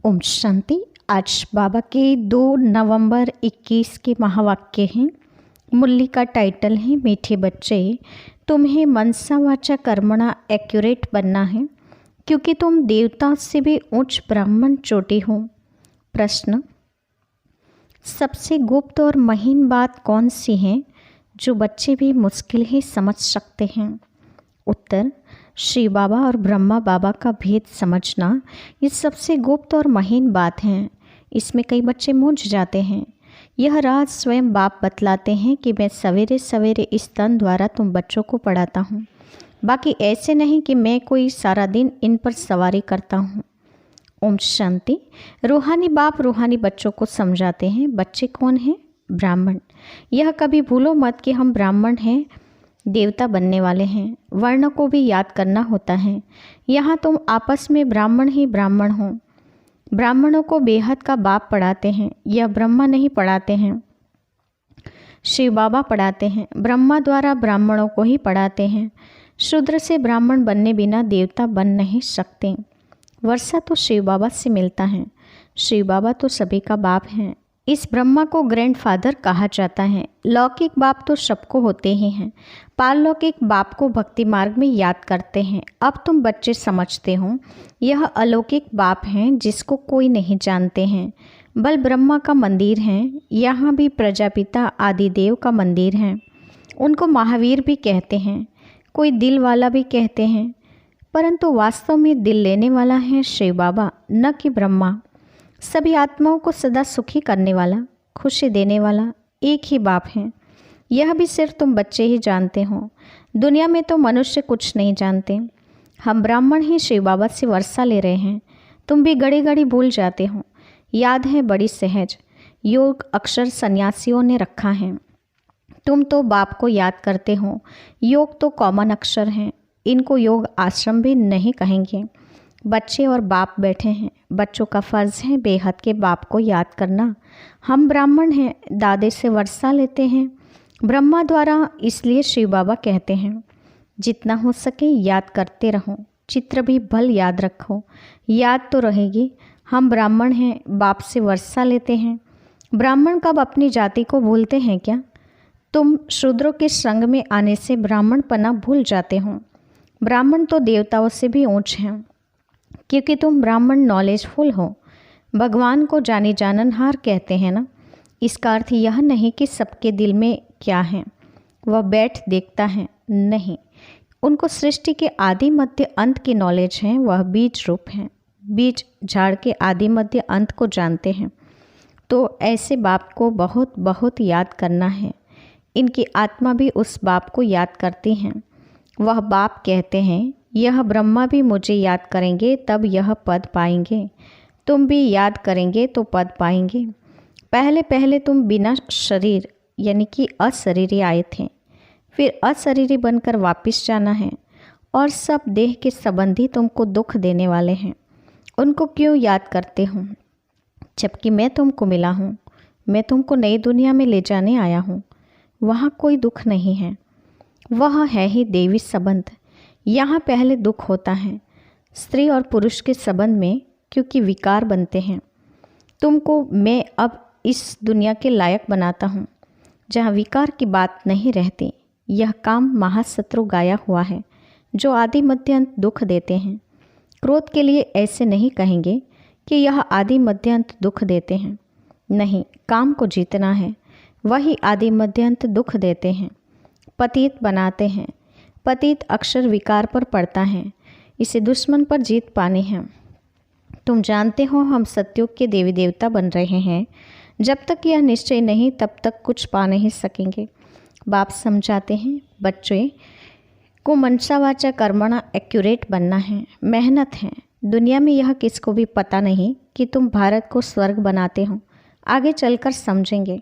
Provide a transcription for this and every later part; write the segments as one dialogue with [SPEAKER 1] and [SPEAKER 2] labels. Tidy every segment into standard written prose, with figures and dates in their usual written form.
[SPEAKER 1] ओम शांति। आज बाबा के 2 नवंबर 21 के महावाक्य हैं। मुरली का टाइटल है मीठे बच्चे, तुम्हें मनसा वाचा कर्मणा एक्यूरेट बनना है क्योंकि तुम देवता से भी उच्च ब्राह्मण चोटी हो। प्रश्न, सबसे गुप्त और महीन बात कौन सी है जो बच्चे भी मुश्किल ही समझ सकते हैं? उत्तर, श्री बाबा और ब्रह्मा बाबा का भेद समझना ये सबसे गुप्त और महीन बात है। इसमें कई बच्चे मूंझ जाते हैं। यह राज स्वयं बाप बतलाते हैं कि मैं सवेरे सवेरे इस तन द्वारा तुम बच्चों को पढ़ाता हूँ, बाकी ऐसे नहीं कि मैं कोई सारा दिन इन पर सवारी करता हूँ। ओम शांति। रूहानी बाप रूहानी बच्चों को समझाते हैं। बच्चे कौन हैं? ब्राह्मण। यह कभी भूलो मत कि हम ब्राह्मण हैं, देवता बनने वाले हैं। वर्ण को भी याद करना होता है। यहाँ तुम आपस में ब्राह्मण ही ब्राह्मण हो। ब्राह्मणों को बेहद का बाप पढ़ाते हैं। यह ब्रह्मा नहीं पढ़ाते हैं, शिव बाबा पढ़ाते हैं। ब्रह्मा द्वारा ब्राह्मणों को ही पढ़ाते हैं। शूद्र से ब्राह्मण बनने बिना देवता बन नहीं सकते। वर्षा तो शिव बाबा से मिलता है। शिव बाबा तो सभी का बाप हैं। इस ब्रह्मा को ग्रैंडफादर कहा जाता है। लौकिक बाप तो सबको होते ही हैं। पारलौकिक बाप को भक्ति मार्ग में याद करते हैं। अब तुम बच्चे समझते हो, यह अलौकिक बाप हैं जिसको कोई नहीं जानते हैं। बल ब्रह्मा का मंदिर है। यहाँ भी प्रजापिता आदिदेव का मंदिर है। उनको महावीर भी कहते हैं, कोई दिल वाला भी कहते हैं, परंतु वास्तव में दिल लेने वाला है शिव बाबा, न कि ब्रह्मा। सभी आत्माओं को सदा सुखी करने वाला, खुशी देने वाला एक ही बाप है। यह भी सिर्फ तुम बच्चे ही जानते हो। दुनिया में तो मनुष्य कुछ नहीं जानते। हम ब्राह्मण ही शिव बाबा से वर्षा ले रहे हैं। तुम भी घड़ी घड़ी भूल जाते हो। याद है बड़ी सहज। योग अक्षर सन्यासियों ने रखा है। तुम तो बाप को याद करते हो। योग तो कॉमन अक्षर हैं। इनको योग आश्रम भी नहीं कहेंगे। बच्चे और बाप बैठे हैं। बच्चों का फ़र्ज़ है बेहद के बाप को याद करना। हम ब्राह्मण हैं, दादे से वर्षा लेते हैं ब्रह्मा द्वारा, इसलिए शिव बाबा कहते हैं जितना हो सके याद करते रहो। चित्र भी भल याद रखो, याद तो रहेगी। हम ब्राह्मण हैं, बाप से वर्षा लेते हैं। ब्राह्मण कब अपनी जाति को भूलते हैं क्या? तुम शूद्रों के संग में आने से ब्राह्मण पना भूल जाते हो। ब्राह्मण तो देवताओं से भी ऊंच हैं क्योंकि तुम ब्राह्मण नॉलेजफुल हो। भगवान को जानी जाननहार कहते हैं ना। इसका अर्थ यह नहीं कि सबके दिल में क्या है वह बैठ देखता है, नहीं। उनको सृष्टि के आदि मध्य अंत की नॉलेज है। वह बीज रूप हैं। बीज झाड़ के आदि मध्य अंत को जानते हैं। तो ऐसे बाप को बहुत बहुत याद करना है। इनकी आत्मा भी उस बाप को याद करती हैं। वह बाप कहते हैं, यह ब्रह्मा भी मुझे याद करेंगे तब यह पद पाएंगे। तुम भी याद करेंगे तो पद पाएंगे। पहले पहले तुम बिना शरीर यानी कि अशरीरी आए थे, फिर अशरीरी बनकर वापस जाना है। और सब देह के संबंधी तुमको दुख देने वाले हैं। उनको क्यों याद करते हो जबकि मैं तुमको मिला हूँ? मैं तुमको नई दुनिया में ले जाने आया हूँ। वहाँ कोई दुख नहीं है। वह है ही देवी संबंध। यहाँ पहले दुख होता है स्त्री और पुरुष के संबंध में, क्योंकि विकार बनते हैं। तुमको मैं अब इस दुनिया के लायक बनाता हूँ जहाँ विकार की बात नहीं रहती। यह काम महाशत्रु गाया हुआ है जो आदि मध्य अंत दुख देते हैं। क्रोध के लिए ऐसे नहीं कहेंगे कि यह आदि मध्य अंत दुख देते हैं, नहीं। काम को जीतना है, वही आदि मध्य अंत दुख देते हैं, पतित बनाते हैं। पतित अक्षर विकार पर पड़ता है। इसे दुश्मन पर जीत पानी है। तुम जानते हो हम सतयुग के देवी देवता बन रहे हैं। जब तक यह निश्चय नहीं तब तक कुछ पा नहीं सकेंगे। बाप समझाते हैं बच्चे को मनसा वाचा कर्मणा एक्यूरेट बनना है। मेहनत है। दुनिया में यह किसको भी पता नहीं कि तुम भारत को स्वर्ग बनाते हो। आगे चलकर समझेंगे।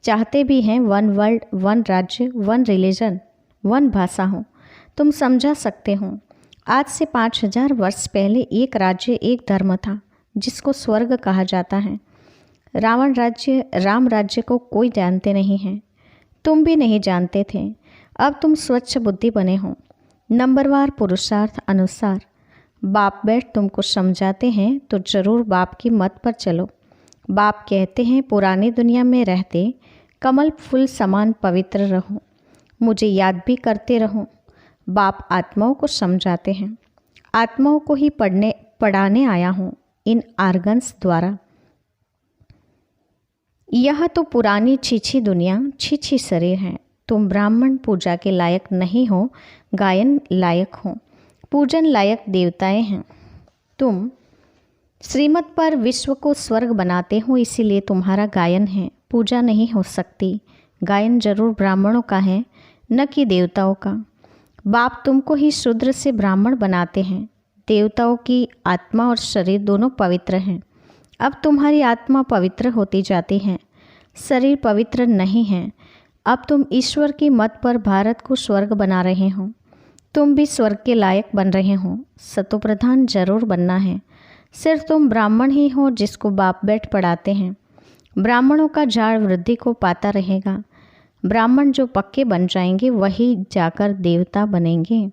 [SPEAKER 1] चाहते भी हैं वन वर्ल्ड, वन राज्य, वन रिलीजन, वन भाषा हो। तुम समझा सकते हो। आज से 5000 वर्ष पहले एक राज्य एक धर्म था जिसको स्वर्ग कहा जाता है। रावण राज्य, राम राज्य को कोई जानते नहीं है। तुम भी नहीं जानते थे। अब तुम स्वच्छ बुद्धि बने हो। नंबरवार पुरुषार्थ अनुसार बाप बैठ तुमको समझाते हैं तो ज़रूर बाप की मत पर चलो। बाप कहते हैं पुरानी दुनिया में रहते कमल फूल समान पवित्र रहो, मुझे याद भी करते रहो। बाप आत्माओं को समझाते हैं, आत्माओं को ही पढ़ाने आया हूँ इन आर्गन्स द्वारा। यह तो पुरानी छीछी दुनिया, छीछी शरीर है। तुम ब्राह्मण पूजा के लायक नहीं हो, गायन लायक हो, पूजन लायक देवताएं हैं। तुम श्रीमत पर विश्व को स्वर्ग बनाते हो, इसीलिए तुम्हारा गायन है, पूजा नहीं हो सकती। गायन जरूर ब्राह्मणों का है, न कि देवताओं का। बाप तुमको ही शूद्र से ब्राह्मण बनाते हैं। देवताओं की आत्मा और शरीर दोनों पवित्र हैं। अब तुम्हारी आत्मा पवित्र होती जाती है, शरीर पवित्र नहीं है। अब तुम ईश्वर की मत पर भारत को स्वर्ग बना रहे हो। तुम भी स्वर्ग के लायक बन रहे हो। सतोप्रधान जरूर बनना है। सिर्फ तुम ब्राह्मण ही हो जिसको बाप बैठ पढ़ाते हैं। ब्राह्मणों का झाड़ वृद्धि को पाता रहेगा। ब्राह्मण जो पक्के बन जाएंगे वही जाकर देवता बनेंगे।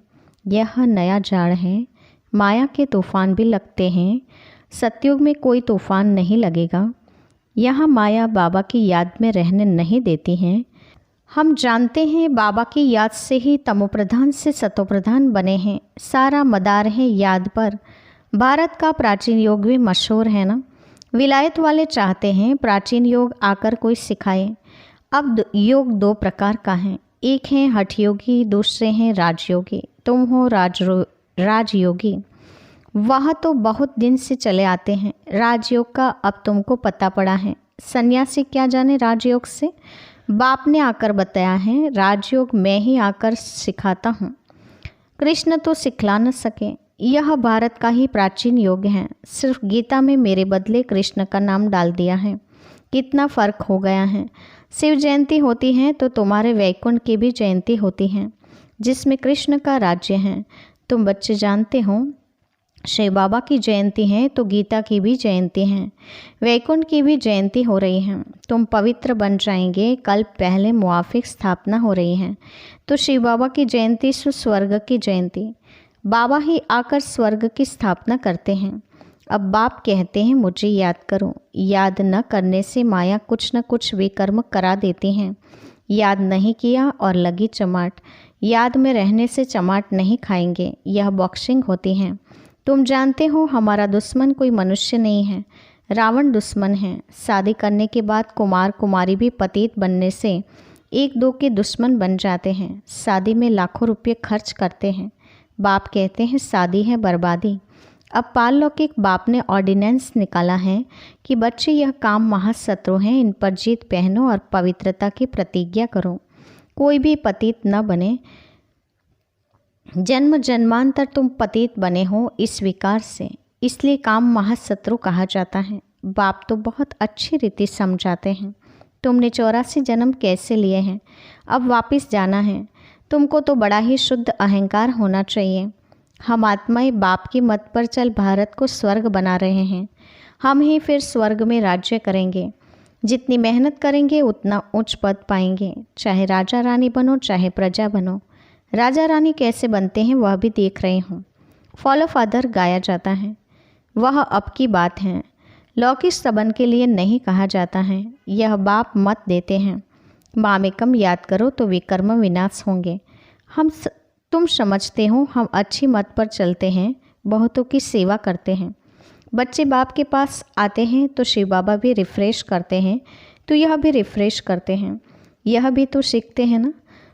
[SPEAKER 1] यह नया झाड़ है। माया के तूफान भी लगते हैं, सतयुग में कोई तूफान नहीं लगेगा। यहाँ माया बाबा की याद में रहने नहीं देती हैं। हम जानते हैं बाबा की याद से ही तमोप्रधान से सतोप्रधान बने हैं। सारा मदार है याद पर। भारत का प्राचीन योग भी मशहूर है ना। विलायत वाले चाहते हैं प्राचीन योग आकर कोई सिखाए। अब योग दो प्रकार का है, एक है हठ योगी, दूसरे हैं राजयोगी। तुम हो राजयोगी। वह तो बहुत दिन से चले आते हैं। राजयोग का अब तुमको पता पड़ा है। सन्यासी क्या जाने राजयोग से। बाप ने आकर बताया है, राजयोग मैं ही आकर सिखाता हूँ। कृष्ण तो सिखला न सके। यह भारत का ही प्राचीन योग है। सिर्फ गीता में मेरे बदले कृष्ण का नाम डाल दिया है। कितना फ़र्क हो गया है। शिव जयंती होती है तो तुम्हारे वैकुंठ की भी जयंती होती है, जिसमें कृष्ण का राज्य है। तुम बच्चे जानते हो शिव बाबा की जयंती है तो गीता की भी जयंती है, वैकुंठ की भी जयंती हो रही है। तुम पवित्र बन जाएंगे। कल पहले मुआफिक स्थापना हो रही है तो शिव बाबा की जयंती स्वर्ग की जयंती। बाबा ही आकर स्वर्ग की स्थापना करते हैं। अब बाप कहते हैं मुझे याद करो। याद न करने से माया कुछ न कुछ विकर्म करा देती हैं। याद नहीं किया और लगी चमाट। याद में रहने से चमाट नहीं खाएंगे, यह बॉक्सिंग होती है। तुम जानते हो हमारा दुश्मन कोई मनुष्य नहीं है, रावण दुश्मन है। शादी करने के बाद कुमार कुमारी भी पतित बनने से एक दो के दुश्मन बन जाते हैं। शादी में लाखों रुपये खर्च करते हैं। बाप कहते हैं शादी है बर्बादी। अब पारलौकिक बाप ने ऑर्डिनेंस निकाला है कि बच्चे यह काम महाशत्रु हैं, इन पर जीत पहनो और पवित्रता की प्रतिज्ञा करो। कोई भी पतित न बने। जन्म जन्मांतर तुम पतित बने हो इस विकार से, इसलिए काम महाशत्रु कहा जाता है। बाप तो बहुत अच्छी रीति समझाते हैं। तुमने 84 जन्म कैसे लिए हैं, अब वापस जाना है। तुमको तो बड़ा ही शुद्ध अहंकार होना चाहिए। हम आत्माएं बाप की मत पर चल भारत को स्वर्ग बना रहे हैं। हम ही फिर स्वर्ग में राज्य करेंगे। जितनी मेहनत करेंगे उतना उच्च पद पाएंगे। चाहे राजा रानी बनो, चाहे प्रजा बनो। राजा रानी कैसे बनते हैं वह भी देख रहे हूँ। फॉलो फादर गाया जाता है, वह अब की बात है। लौकिक सबन के लिए नहीं कहा जाता है। यह बाप मत देते हैं। मामेकम याद करो तो विकर्म विनाश होंगे। तुम समझते हो हम अच्छी मत पर चलते हैं, बहुतों की सेवा करते हैं। बच्चे बाप के पास आते हैं तो शिव बाबा भी रिफ़्रेश करते हैं, तो यह भी रिफ़्रेश करते हैं। यह भी तो सीखते हैं ना।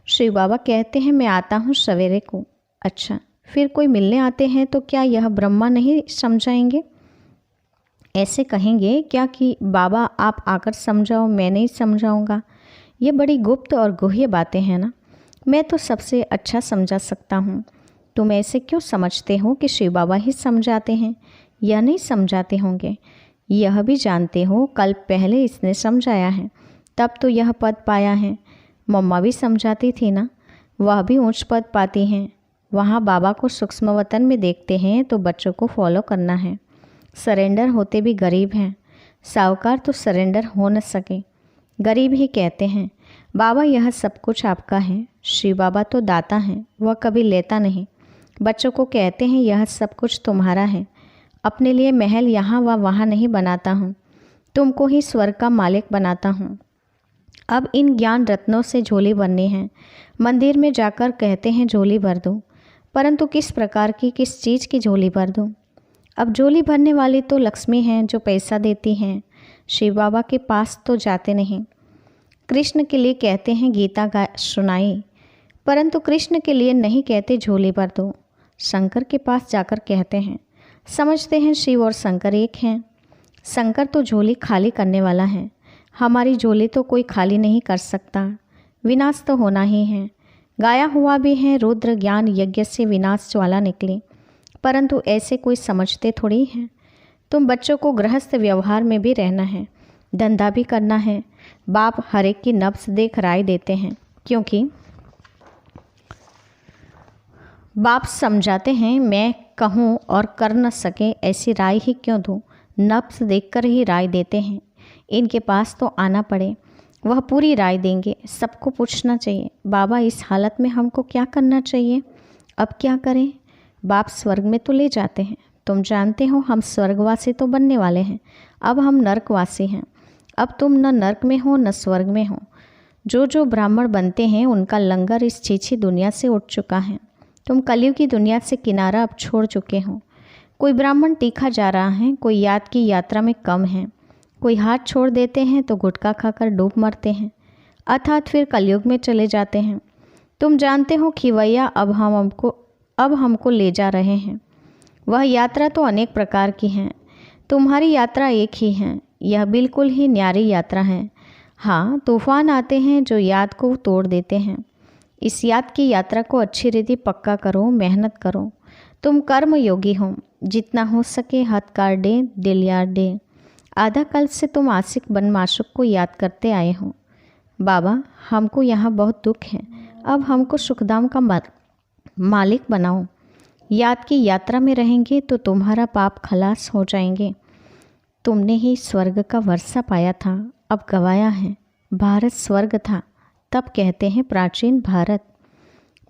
[SPEAKER 1] शिव बाबा कहते हैं मैं आता हूँ सवेरे को। अच्छा, फिर कोई मिलने आते हैं तो क्या यह ब्रह्मा नहीं समझाएंगे? ऐसे कहेंगे क्या कि बाबा आप आकर समझाओ, मैं नहीं समझाऊंगा। ये बड़ी गुप्त और गुह्य बातें हैं ना। मैं तो सबसे अच्छा समझा सकता हूँ। तुम ऐसे क्यों समझते हो कि शिव बाबा ही समझाते हैं? यह नहीं समझाते होंगे। यह भी जानते हो कल पहले इसने समझाया है, तब तो यह पद पाया है। मम्मा भी समझाती थी ना, वह भी ऊंच पद पाती हैं। वहाँ बाबा को सूक्ष्म वतन में देखते हैं तो बच्चों को फॉलो करना है। सरेंडर होते भी गरीब हैं। साहूकार तो सरेंडर हो न सके, गरीब ही कहते हैं। बाबा यह सब कुछ आपका है। शिव बाबा तो दाता हैं, वह कभी लेता नहीं। बच्चों को कहते हैं यह सब कुछ तुम्हारा है, अपने लिए महल यहाँ व वहाँ नहीं बनाता हूँ, तुमको ही स्वर्ग का मालिक बनाता हूँ। अब इन ज्ञान रत्नों से झोली भरनी है। मंदिर में जाकर कहते हैं झोली भर दो, परंतु किस प्रकार की, किस चीज़ की झोली भर दूँ? अब झोली भरने वाली तो लक्ष्मी हैं जो पैसा देती हैं, शिव बाबा के पास तो जाते नहीं। कृष्ण के लिए कहते हैं गीता गा सुनाई, परंतु कृष्ण के लिए नहीं कहते झोली भर दो। शंकर के पास जाकर कहते हैं, समझते हैं शिव और शंकर एक हैं। शंकर तो झोली खाली करने वाला है, हमारी झोली तो कोई खाली नहीं कर सकता, विनाश तो होना ही है। गाया हुआ भी है, रुद्र ज्ञान यज्ञ से विनाश ज्वाला निकले, परंतु ऐसे कोई समझते थोड़ी हैं। तुम बच्चों को गृहस्थ व्यवहार में भी रहना है, धंधा भी करना है। बाप हर एक की नब्ज देख राय देते हैं, क्योंकि बाप समझाते हैं मैं कहूँ और कर न सके ऐसी राय ही क्यों दूँ, नब्ज देखकर ही राय देते हैं। इनके पास तो आना पड़े, वह पूरी राय देंगे। सबको पूछना चाहिए, बाबा इस हालत में हमको क्या करना चाहिए, अब क्या करें? बाप स्वर्ग में तो ले जाते हैं, तुम जानते हो हम स्वर्गवासी तो बनने वाले हैं, अब हम नरकवासी हैं। अब तुम न नरक में हो न स्वर्ग में हो। जो जो ब्राह्मण बनते हैं उनका लंगर इस छीछी दुनिया से उठ चुका है। तुम कलयुग की दुनिया से किनारा अब छोड़ चुके हो। कोई ब्राह्मण तीखा जा रहा है, कोई याद की यात्रा में कम है, कोई हाथ छोड़ देते हैं तो गुटखा खाकर डूब मरते हैं, अर्थात फिर कलयुग में चले जाते हैं। तुम जानते हो खिवैया अब हमको ले जा रहे हैं। वह यात्रा तो अनेक प्रकार की है, तुम्हारी यात्रा एक ही है। यह बिल्कुल ही न्यारी यात्रा है। हाँ, तूफान आते हैं जो याद को तोड़ देते हैं। इस याद की यात्रा को अच्छी रीति पक्का करो, मेहनत करो। तुम कर्म योगी हो, जितना हो सके हथकार डे दिल यार डे। आधा कल से तुम आशिक बन माशुक को याद करते आए हो। बाबा हमको यहाँ बहुत दुख है, अब हमको सुखधाम का मालिक बनाओ। याद की यात्रा में रहेंगे तो तुम्हारा पाप खलास हो जाएंगे। तुमने ही स्वर्ग का वर्षा पाया था, अब गवाया है। भारत स्वर्ग था, तब कहते हैं प्राचीन भारत।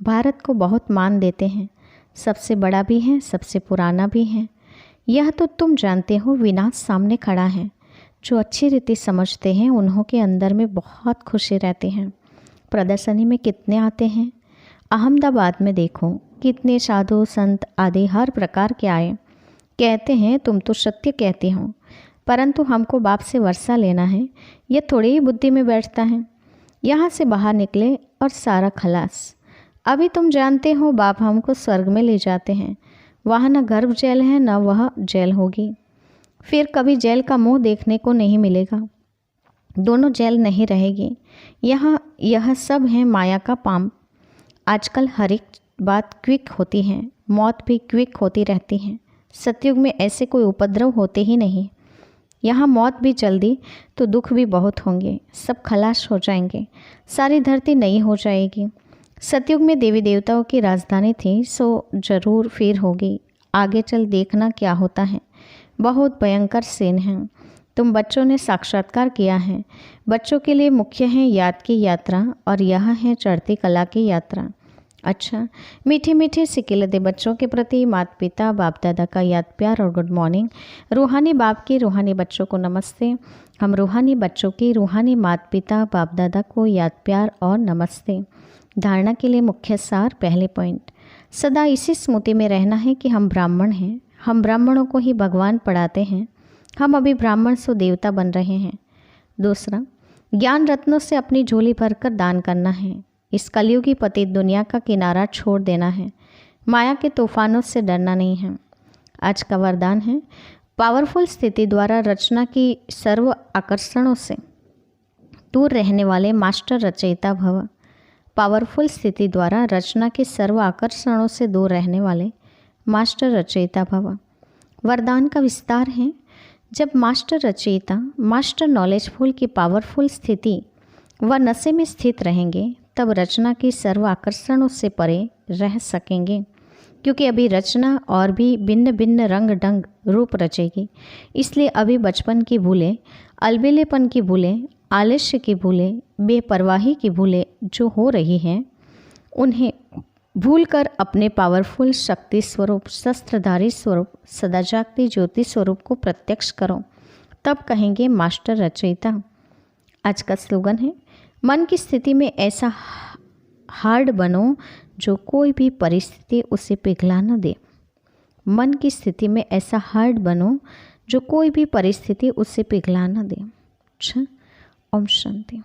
[SPEAKER 1] भारत को बहुत मान देते हैं, सबसे बड़ा भी है, सबसे पुराना भी है। यह तो तुम जानते हो, विनाश सामने खड़ा है। जो अच्छी रीति समझते हैं उन्हों के अंदर में बहुत खुशी रहती है। प्रदर्शनी में कितने आते हैं, अहमदाबाद में देखो कितने साधु संत आदि हर प्रकार के आए। कहते हैं तुम तो सत्य कहते हो, परंतु हमको बाप से वर्षा लेना है, यह थोड़ी ही बुद्धि में बैठता है। यहाँ से बाहर निकले और सारा खलास। अभी तुम जानते हो बाप हमको स्वर्ग में ले जाते हैं, वहाँ न गर्भ जेल है न वह जेल होगी। फिर कभी जेल का मुंह देखने को नहीं मिलेगा, दोनों जेल नहीं रहेगी। यहाँ यह सब है माया का पाम। आजकल हर एक बात क्विक होती है, मौत भी क्विक होती रहती है। सतयुग में ऐसे कोई उपद्रव होते ही नहीं। यहाँ मौत भी जल्दी तो दुख भी बहुत होंगे, सब खलास हो जाएंगे, सारी धरती नई हो जाएगी। सतयुग में देवी देवताओं की राजधानी थी, सो जरूर फिर होगी। आगे चल देखना क्या होता है, बहुत भयंकर सीन है। तुम बच्चों ने साक्षात्कार किया है। बच्चों के लिए मुख्य है याद की यात्रा और यह है चढ़ती कला की यात्रा। अच्छा, मीठे मीठे सिकिलदे बच्चों के प्रति माता पिता बाप दादा का याद प्यार और गुड मॉर्निंग। रूहानी बाप की रूहानी बच्चों को नमस्ते। हम रूहानी बच्चों की रूहानी माता पिता बाप दादा को याद प्यार और नमस्ते। धारणा के लिए मुख्य सार, पहले पॉइंट, सदा इसी स्मृति में रहना है कि हम ब्राह्मण हैं, हम ब्राह्मणों को ही भगवान पढ़ाते हैं, हम अभी ब्राह्मण से देवता बन रहे हैं। दूसरा, ज्ञान रत्नों से अपनी झोली भरकर दान करना है। इस कलयुगी पतित दुनिया का किनारा छोड़ देना है, माया के तूफानों से डरना नहीं है। आज का वरदान है, पावरफुल स्थिति द्वारा रचना की सर्व आकर्षणों से दूर रहने वाले मास्टर रचयिता भव। पावरफुल स्थिति द्वारा रचना के सर्व आकर्षणों से दूर रहने वाले मास्टर रचयिता भव। वरदान का विस्तार है, जब मास्टर रचयिता मास्टर नॉलेजफुल की पावरफुल स्थिति व नशे में स्थित रहेंगे तब रचना की सर्व आकर्षणों से परे रह सकेंगे, क्योंकि अभी रचना और भी भिन्न भिन्न रंग ढंग रूप रचेगी। इसलिए अभी बचपन की भूलें, अलबेलेपन की भूलें, आलस्य की भूलें, बेपरवाही की भूलें जो हो रही हैं उन्हें भूलकर अपने पावरफुल शक्ति स्वरूप, शस्त्रधारी स्वरूप, सदा जागती ज्योति स्वरूप को प्रत्यक्ष करो, तब कहेंगे मास्टर रचयिता। आज का स्लोगन है, मन की स्थिति में ऐसा हार्ड बनो जो कोई भी परिस्थिति उसे पिघला न दे। मन की स्थिति में ऐसा हार्ड बनो जो कोई भी परिस्थिति उसे पिघला न दे। अच्छा, ओम शांति।